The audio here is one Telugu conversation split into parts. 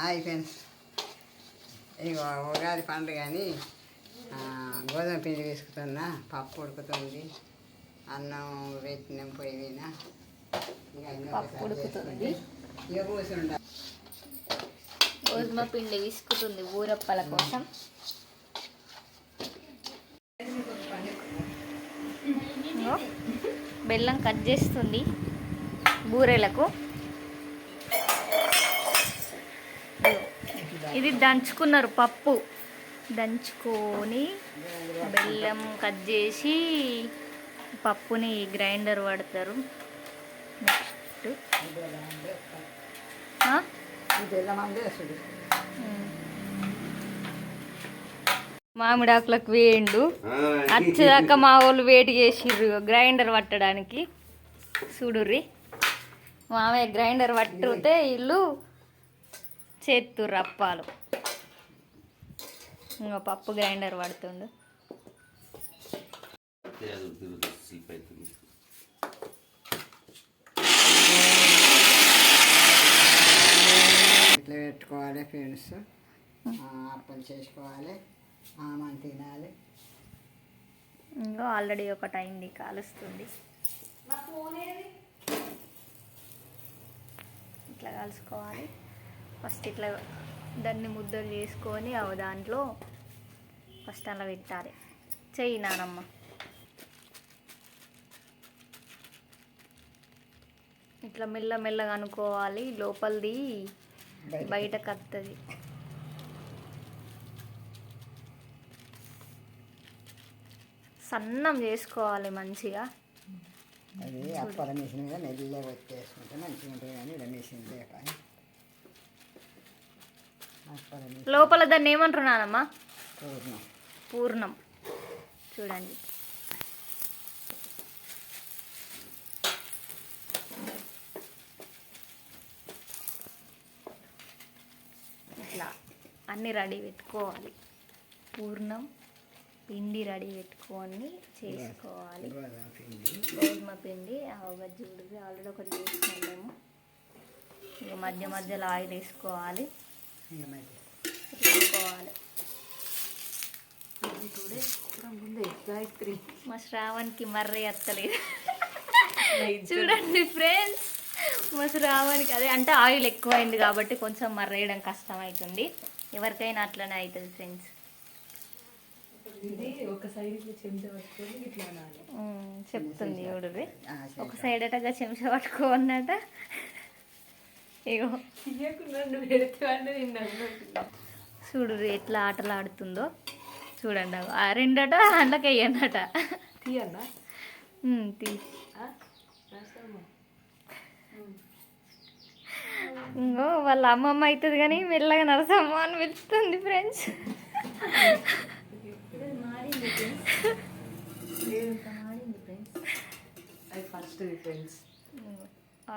హాయ్ ఫ్రెండ్స్, ఇగో ఉగాది పండుగ అని గోధుమ పిండి వేసుకుతున్నా, పప్పు ఉడుకుతుంది, అన్నం పెట్టినాం పొయ్యి మీద. పప్పు ఉడుకుతుంది, ఇక కూర్చుండ గోధుమ పిండి విసుకుతుంది ఊరప్పల కోసం. బెల్లం కట్ చేస్తుంది బూరెలకు. ఇది దంచుకున్నారు, పప్పు దంచుకొని బెల్లం కట్ చేసి పప్పుని గ్రైండర్ పడతారు. నెక్స్ట్ మామిడాకులకు వేయండు, వచ్చేదాకా మా వాళ్ళు వేడి చేసిర్రు గ్రైండర్ పట్టడానికి. చూడుర్రి, మామయ్య గ్రైండర్ పట్టుతే ఇల్లు చేత్తుర్రు అప్పాలు. ఇంకా పప్పు గ్రైండర్ పడుతుండు. ఇట్లా పెట్టుకోవాలి ఫ్రెండ్స్, అప్పలు చేసుకోవాలి, ఆమెను తినాలి. ఇంకా ఆల్రెడీ ఒకటి అయింది, కాలుస్తుంది. ఇట్లా కలుసుకోవాలి. ఫస్ట్ ఇట్లా దాన్ని ముద్దలు చేసుకొని దాంట్లో ఫస్ట్ అలా పెట్టాలి. చెయ్యి నానమ్మ. ఇట్లా మెల్లమెల్లగా అనుకోవాలి, లోపలిది బయటకు వస్తుంది. సన్నం చేసుకోవాలి మంచిగా. అది అప్పల మిషన్ మీద మెల్లగా వచ్చేసుకుంటే మంచిగా ఉంటుంది, కానీ ఇలా మిషన్ లేక లోపల దాన్ని ఏమంటున్నానమ్మా? పూర్ణం. పూర్ణం. చూడండి, ఇట్లా అన్నీ రెడీ పెట్టుకోవాలి. పూర్ణం పిండి రెడీ పెట్టుకొని చేసుకోవాలి. గోధుమ పిండి చూడు, ఆల్రెడీ ఒకటి చేసుకుంటాము. ఇక మధ్య మధ్యలో ఆయిల్ వేసుకోవాలి, వేసుకోవాలి. మా శ్రావణ్కి మర్రి ఎత్తలేదు. చూడండి ఫ్రెండ్స్, మా శ్రావణ్కి అదే అంటే ఆయిల్ ఎక్కువైంది కాబట్టి కొంచెం మర్రేయడం కష్టం అవుతుంది. ఎవరికైనా అట్లనే అవుతుంది ఫ్రెండ్స్. చెప్తుంది చూడు, ఒక సైడ్ అటగా చెంచా పట్టుకో అన్నట. ఇగో చూడు ఎట్లా ఆటలు ఆడుతుందో చూడండి. ఆ రెండట అందులోకి వెయ్యన్నట. ఇంకో వాళ్ళ అమ్మమ్మ అవుతుంది కానీ మెల్లగా నరసమ్మ అని పిలుస్తుంది ఫ్రెండ్స్.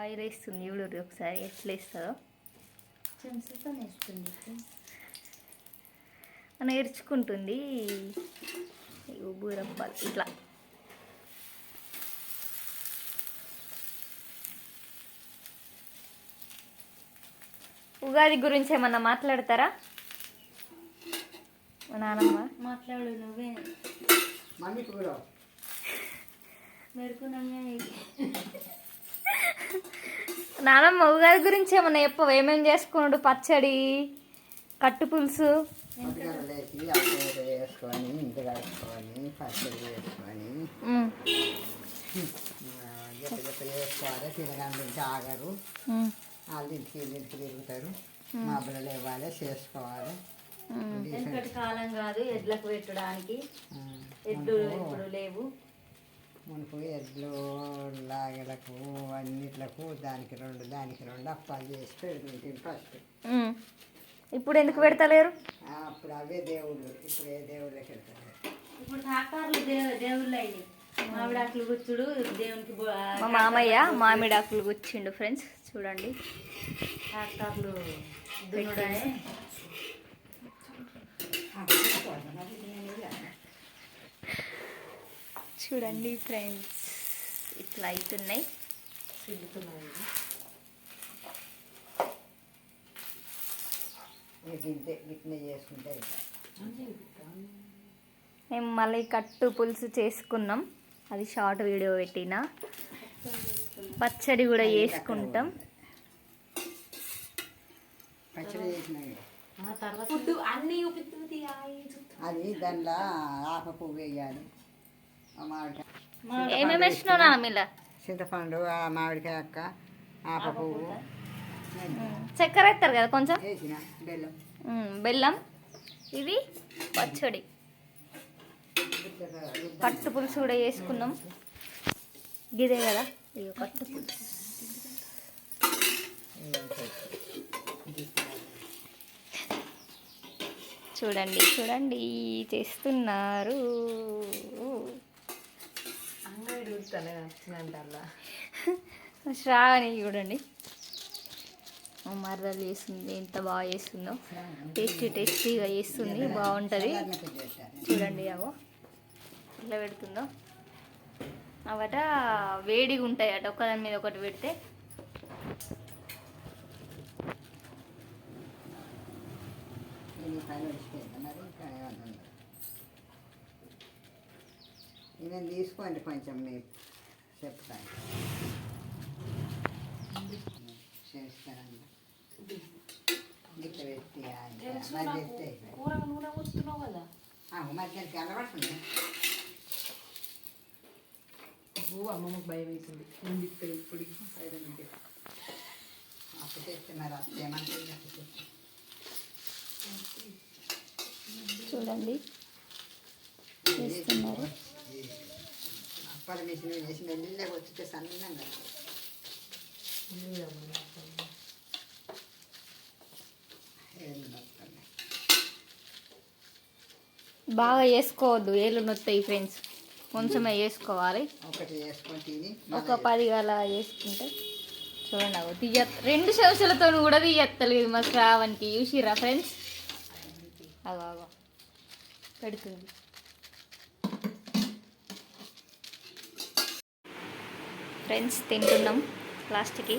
ఆయిల్ వేస్తుంది చూడు ఒకసారి ఎట్లా వేస్తుందో. చెంచాతో వేస్తుంది, నేర్చుకుంటుంది. బూరప్పాలు ఇట్లా ఉగాది గురించి ఏమన్నా మాట్లాడతారా నానమ్మ? మాట్లాడు నువ్వే. నానమ్మ ఉగాది గురించి ఏమన్నా చెప్పవు? ఏమేమి చేసుకున్నాడు? పచ్చడి, కట్టు పులుసు, వేసుకొని ఇంటి కడుక్కొని పచ్చడి వేసుకొని వేసుకోవాలి. తినగానే ఆగరు, వాళ్ళు ఇంటికి తిరుగుతారు. మబ్బులు ఇవ్వాలి, చేసుకోవాలి. వెనకటి కాలం కాదు, ఎడ్లకు పెట్టడానికి. ఎడ్లు ఇప్పుడు లేవు. మునుపు ఎడ్లు లాగలకు అన్నిట్లకు దానికి రెండు అప్పాలు చేసి పెడుతుంది ఫస్ట్. ఇప్పుడు ఎందుకు పెడతలేరు? అప్పుడు అవే దేవుళ్ళు, ఇప్పుడు ఏ దేవుళ్ళకి పెడతారు? ఇప్పుడు ట్రాక్టర్లు దేవుళ్ళు అయ్యి మామిడాకులు గుచ్చుడు దేవునికి. మా మామయ్య మామిడాకులు గుచ్చిండు ఫ్రెండ్స్, చూడండి. ట్రాక్టర్లు చూడండి ఫ్రెండ్స్, ఇట్లా అవుతున్నాయి. ఇంతే గిట్నే చేసుకుంటే అయిపోయి. మేము మళ్ళీ కట్టు పులుసు చేసుకున్నాం, అది షార్ట్ వీడియో పెట్టిన. పచ్చడి కూడా చేసుకుంటాం. పచ్చడి చేసినాయి అన్ని అది దానిలో ఆప పువ్వు వేయాలి, మామిడికాయ ఏమేమి వేసినావు నా మీలా? చింతపండు, ఆ మామిడికాయ అక్క, ఆప పువ్వు చక్కెర వేస్తారు కదా కొంచెం, వేసిన బెల్లం. బెల్లం. ఇది పచ్చడి, కట్టు పులుసు కూడా చేసుకున్నాం. ఇదే కదా ఇక కట్టు పులుసు. చూడండి చూడండి చేస్తున్నారు. శ్రావణి చూడండి మరదలు చేస్తుంది, ఎంత బాగా చేస్తుందో. టేస్టీగా చేస్తుంది, బాగుంటుంది. చూడండి అవో ఇట్లా పెడుతుందో. అవట వేడిగా ఉంటాయి అట, ఒకదాని మీద ఒకటి పెడితే. నేను తీసుకోండి కొంచెం మీరు చెప్తాను చేస్తానండి. గిట్ట పెట్టి కూర నూనె పోస్తున్నావు కదా, మధ్యాహ్నం అలవాడుతుంది. అమ్మమ్మకు భయం వేసింది. నేను ఇప్పుడు అప్పు తెస్తే మరి అప్పు ఏమంటుంది. చూడండి చేస్తున్నారు. అప్పల మిషన్ వేసి మెల్లగా వచ్చితే సన్నంగా బాగా వేసుకోవద్దు, ఏళ్ళు నొత్తాయి ఫ్రెండ్స్. కొంచెమే వేసుకోవాలి, ఒకటి వేసుకొని తిని ఒక 10 అలా వేసుకుంటే. చూడండి అవి రెండు చెంచాలతో కూడా తీయత్తలేదు మా శ్రావణ్కి. చూసిరా ఫ్రెండ్స్, అగో పెడుతుంది. ఫ్రెండ్స్ తింటున్నాం లాస్ట్కి.